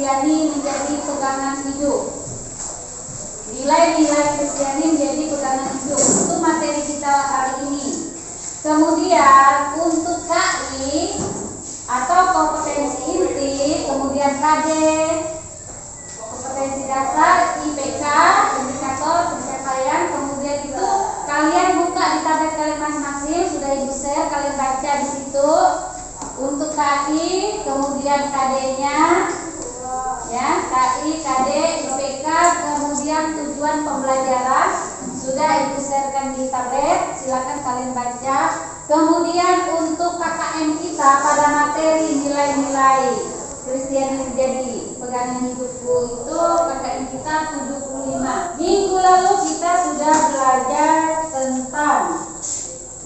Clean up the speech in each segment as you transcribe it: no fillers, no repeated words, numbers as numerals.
Kristiani menjadi pegangan hidup. Nilai-nilai Kristiani menjadi pegangan hidup. Itu materi kita hari ini. Kemudian untuk KI atau kompetensi inti, kemudian KD, kompetensi dasar, IPK, indikator pencapaian. Kemudian itu kalian buka di tablet kalian masing-masing, sudah ibu share, kalian baca di situ. Untuk KI, kemudian KD-nya, ya, KI, KD, IPK, kemudian tujuan pembelajaran sudah ibu sharekan di tablet, silakan kalian baca. Kemudian untuk KKM kita pada materi nilai-nilai Kristiani menjadi pegangan hidupku itu KKM kita 75. Minggu lalu kita sudah belajar tentang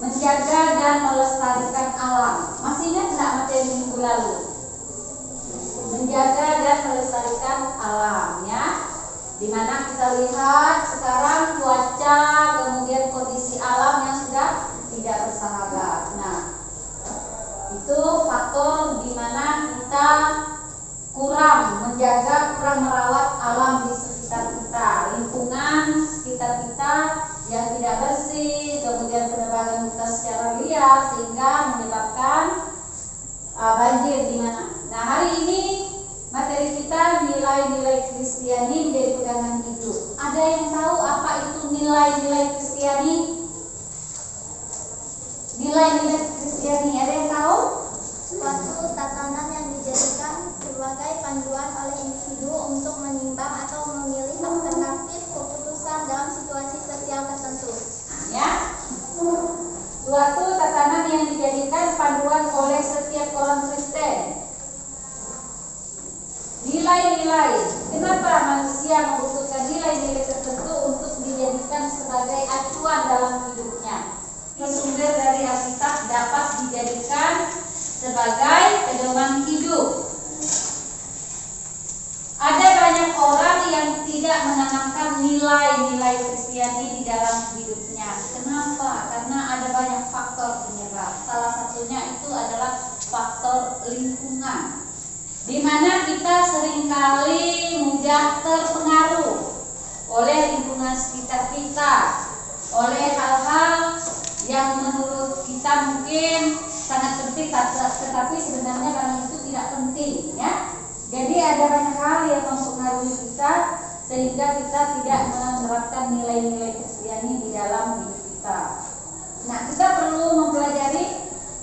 menjaga dan melestarikan alam. Masih ingat nggak materi minggu lalu? Menjaga dan melestarikan alam, ya. Dimana kita lihat sekarang cuaca, kemudian kondisi alam yang sudah tidak bersahabat. Nah, itu faktor dimana kita kurang menjaga, kurang merawat alam di sekitar kita, lingkungan sekitar kita yang tidak bersih, kemudian penebangan hutan secara liar sehingga menyebabkan banjir di mana. Nah, hari ini materi kita nilai-nilai Kristiani menjadi pegangan hidup. Ada yang tahu apa itu nilai-nilai Kristiani? Nilai-nilai Kristiani, ada yang tahu? Suatu tatanan yang dijadikan sebagai panduan oleh individu untuk menimbang atau memilih alternatif keputusan dalam situasi sosial tertentu. Ya, suatu tatanan yang dijadikan panduan oleh setiap orang Kristen. Nilai-nilai. Kenapa manusia membutuhkan nilai-nilai tertentu untuk dijadikan sebagai acuan dalam hidupnya? Sumber dari Alkitab dapat dijadikan sebagai pedoman hidup. Ada banyak orang yang tidak menanamkan nilai-nilai Kristiani di dalam hidupnya. Kenapa? Karena ada banyak faktor penyebab. Salah satunya itu adalah faktor lingkungan, di mana kita seringkali mudah terpengaruh oleh lingkungan sekitar kita, oleh hal-hal yang menurut kita mungkin sangat penting, tetapi sebenarnya barang itu tidak penting, ya. Jadi ada banyak hal yang mempengaruhi kita sehingga kita tidak menerapkan nilai-nilai Kristiani di dalam hidup kita. Nah, kita perlu mempelajari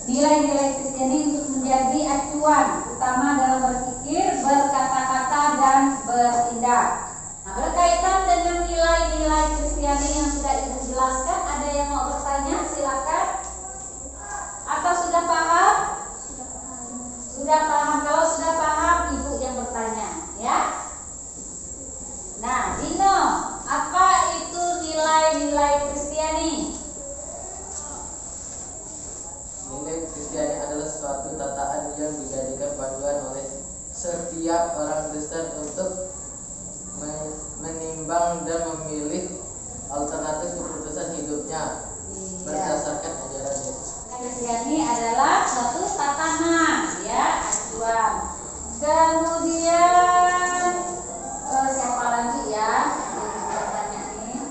nilai-nilai Kristiani untuk menjadi acuan utama dalam berpikir, berkata-kata, dan bertindak. Nah, berkaitan dengan nilai-nilai Kristiani yang sudah ibu jelaskan, ada yang mau bertanya? Silakan. Atau sudah paham? Sudah paham. Kalau sudah paham, ibu yang bertanya, ya. Nah, Dino, apa itu nilai-nilai Kristiani? Nilai Kristiani adalah suatu tataan yang dijadikan panduan oleh setiap orang Kristen untuk menimbang dan memilih alternatif keputusan hidupnya berdasarkan ajaran Yesus. Kristiani adalah suatu tatanan, ya, acuan. Kemudian siapa lagi ya yang bertanya nih?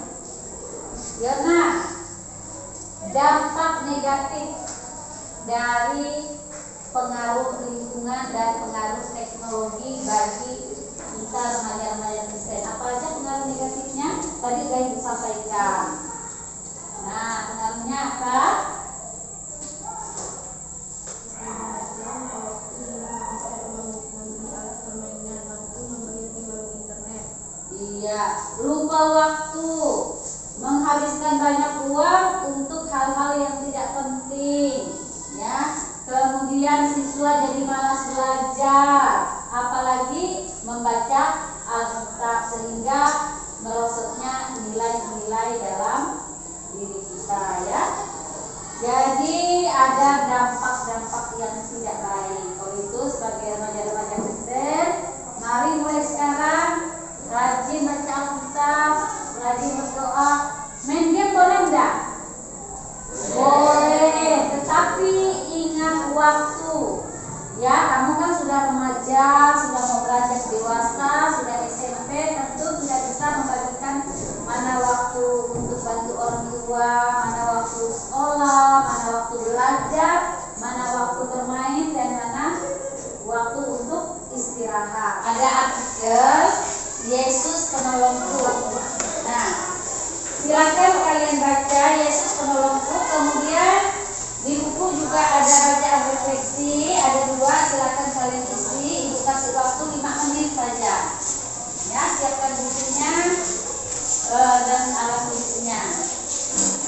Yona, dampak negatif dari pengaruh lingkungan dan pengaruh teknologi bagi kita remaja-remaja Kristen. Apa aja pengaruh negatifnya? Tadi sudah ibu sampaikan. Nah, pengaruhnya apa? Iya, lupa waktu, menghabiskan banyak uang untuk hal-hal yang tidak penting, ya. Kemudian siswa jadi malas belajar, apalagi membaca Alkitab, sehingga merosotnya nilai-nilai dalam diri kita, ya. Jadi ada dampak-dampak yang tidak baik. Kalau itu sebagai remaja-remaja Kristen, mari mulai sekarang rajin baca Alkitab, rajin berdoa. Main game boleh enggak? Boleh, tetapi ingat waktu. Ya, kamu kan sudah sudah remaja, sudah mau beranjak dewasa, sudah SMP, tentu sudah bisa membagikan mana waktu untuk bantu orang tua, mana waktu sekolah, mana waktu belajar, mana waktu bermain, dan mana waktu untuk istirahat. Ada artikel Yesus Penolongku. Nah, silakan kalian baca Yesus Penolongku. Kemudian di buku juga ada bacaan refleksi, ada 2, silakan kalian isi. Ibu kasih waktu 5 menit saja. Ya, siapkan bukunya dan alat tulisnya.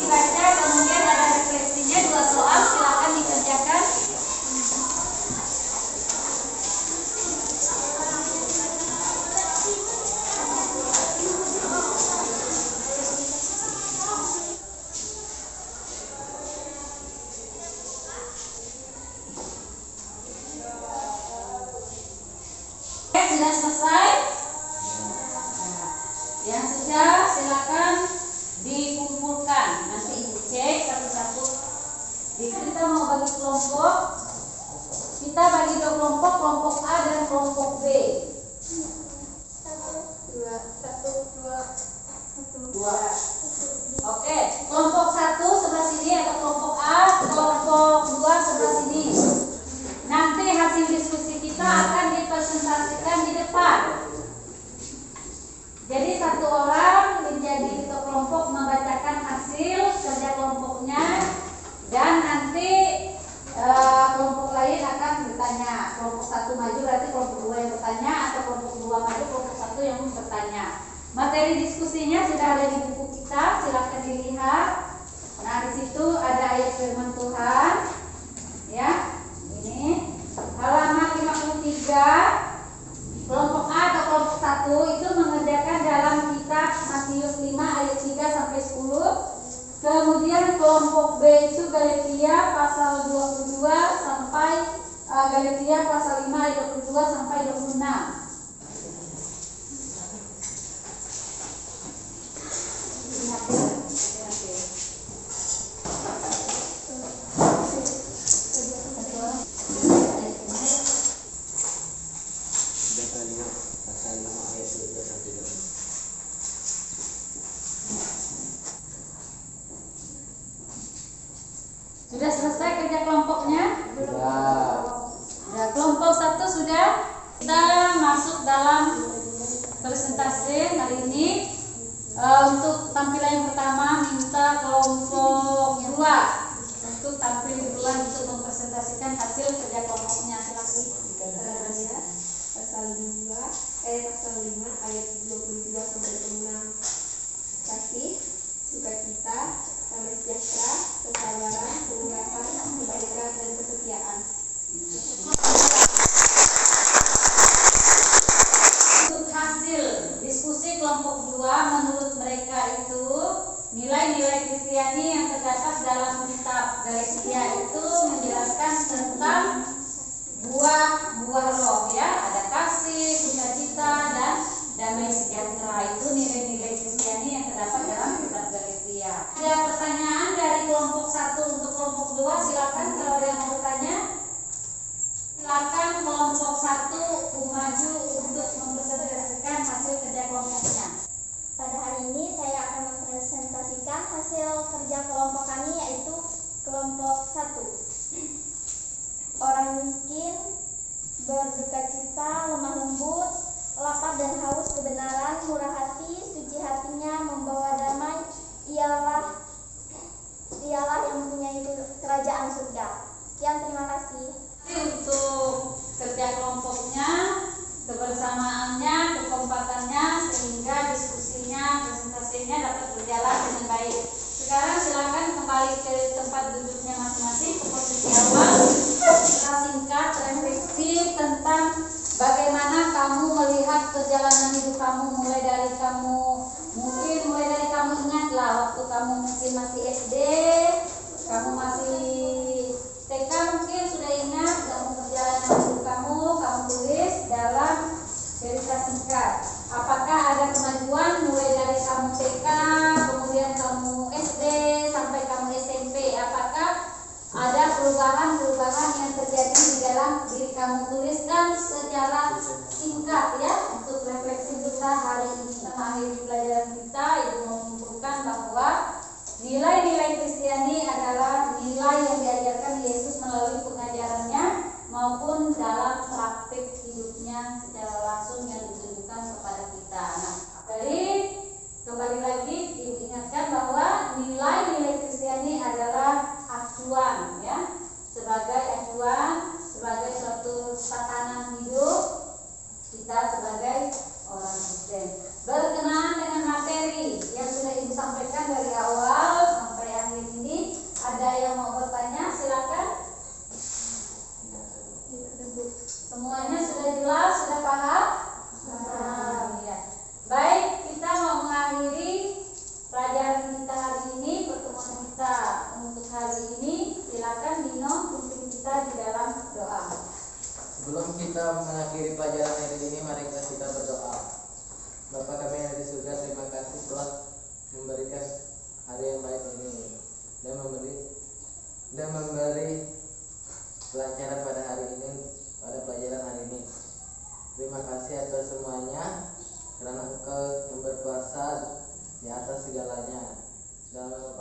Dibaca, kemudian ada refleksinya 2 soal, silakan dikerjakan. Sudah selesai? Yang sudah silakan dikumpulkan. Nanti ibu cek satu-satu. Kita mau bagi kelompok. Kita bagi 2 kelompok, kelompok A dan kelompok B. 2. Oke, kelompok 1 sebelah sini atau kelompok A, kelompok 2 sebelah sini. Nanti hasil diskusi kita akan dipresentasikan di depan. Jadi 1 orang menjadi ketua kelompok membacakan hasil kerja kelompoknya, dan nanti kelompok lain akan bertanya. Kelompok 1 maju, berarti kelompok 2 yang bertanya, atau kelompok 2 maju, kelompok 1 yang bertanya. Materi diskusinya sudah ada di buku kita, silahkan dilihat. Nah, di situ ada ayat firman Tuhan, ya. Ini halaman 53. Kelompok A atau kelompok 1 itu mengerjakan dalam kitab Matius 5 ayat 3 sampai 10. Kemudian kelompok B itu Galatia pasal 22 sampai Galatia pasal 5 ayat 22 sampai 26. Sudah selesai kerja kelompoknya? Sudah. Kelompok 1 sudah. Kita masuk dalam presentasi hari ini. Untuk tampilan yang pertama, minta kelompok 2 untuk tampil duluan untuk mempresentasikan hasil kerja kelompoknya. Silakan. Pasal 5 ayat 22 sampai 26. Kasih, sukacita, damai sejahtera, kesabaran, kemuliaan, kebaikan, dan kesetiaan. Untuk hasil diskusi kelompok 2, menurut mereka itu nilai-nilai Kristiani yang terdapat dalam kitab Galatia itu menjelaskan tentang buah roh, ya. Ada kasih, sukacita, dan damai sejahtera. Itu nilai-nilai Kristiani yang terdapat dalam kitab Galatia. Ada pertanyaan dari kelompok 1 untuk kelompok 2, silakan kalau ada yang mau bertanya. Silakan kelompok 1 maju untuk mempresentasikan hasil kerja kelompoknya. Pada hari ini saya akan mempresentasikan hasil kerja kelompok kami, yaitu kelompok 1. Orang miskin, berduka cita, lemah lembut, lapar dan haus kebenaran, murah hati, suci hatinya, membawa damai, ialah yang mempunyai kerajaan surga. Sekian, terima kasih. Untuk kerja kelompoknya, kebersamaannya, kekompakannya, sehingga diskusinya, presentasinya dapat berjalan dengan baik. Sekarang silakan kembali ke tempat duduknya masing-masing ke posisi awal. Kita singkat refleksi tentang bagaimana kamu melihat perjalanan hidup kamu, mulai dari kamu ingatlah waktu kamu mungkin masih SD, kamu masih TK, mungkin sudah ingat kamu perjalanan hidup kamu tulis dalam cerita singkat. Apakah ada kemajuan mulai dari kamu TK, kemudian kamu SD sampai kamu SMP? Apakah ada perubahan yang terjadi di dalam diri kamu? Tulis berikan secara singkat ya untuk refleksi kita hari ini. Mengakhiri pelajaran kita, Ibu menyimpulkan bahwa nilai-nilai Kristiani adalah nilai yang diajarkan Yesus melalui pengajarannya maupun dalam praktik hidupnya secara langsung yang ditunjukkan kepada kita. Nah, jadi kembali lagi Ibu ingatkan bahwa nilai-nilai Kristiani adalah acuan ya, sebagai acuan, sebagai suatu tatanan hidup kita sebagai orang Kristen. Berkenaan dengan materi yang sudah Ibu sampaikan dari awal sampai akhir ini, ada yang mau bertanya? Silakan. Semuanya sudah jelas, sudah paham? Ya. Baik, kita mau mengakhiri pelajaran kita hari ini, pertemuan kita untuk hari ini. Silakan Dino, pimpin kita di dalam doa. Sebelum kita mengakhiri pelajaran hari ini, mari kita berdoa. Bapa kami yang di surga, terima kasih telah memberikan hari yang baik ini dan memberi pelajaran pada hari ini, pada pelajaran hari ini. Terima kasih atas semuanya, karena Engkau yang berkuasa di atas segalanya. Dalam nama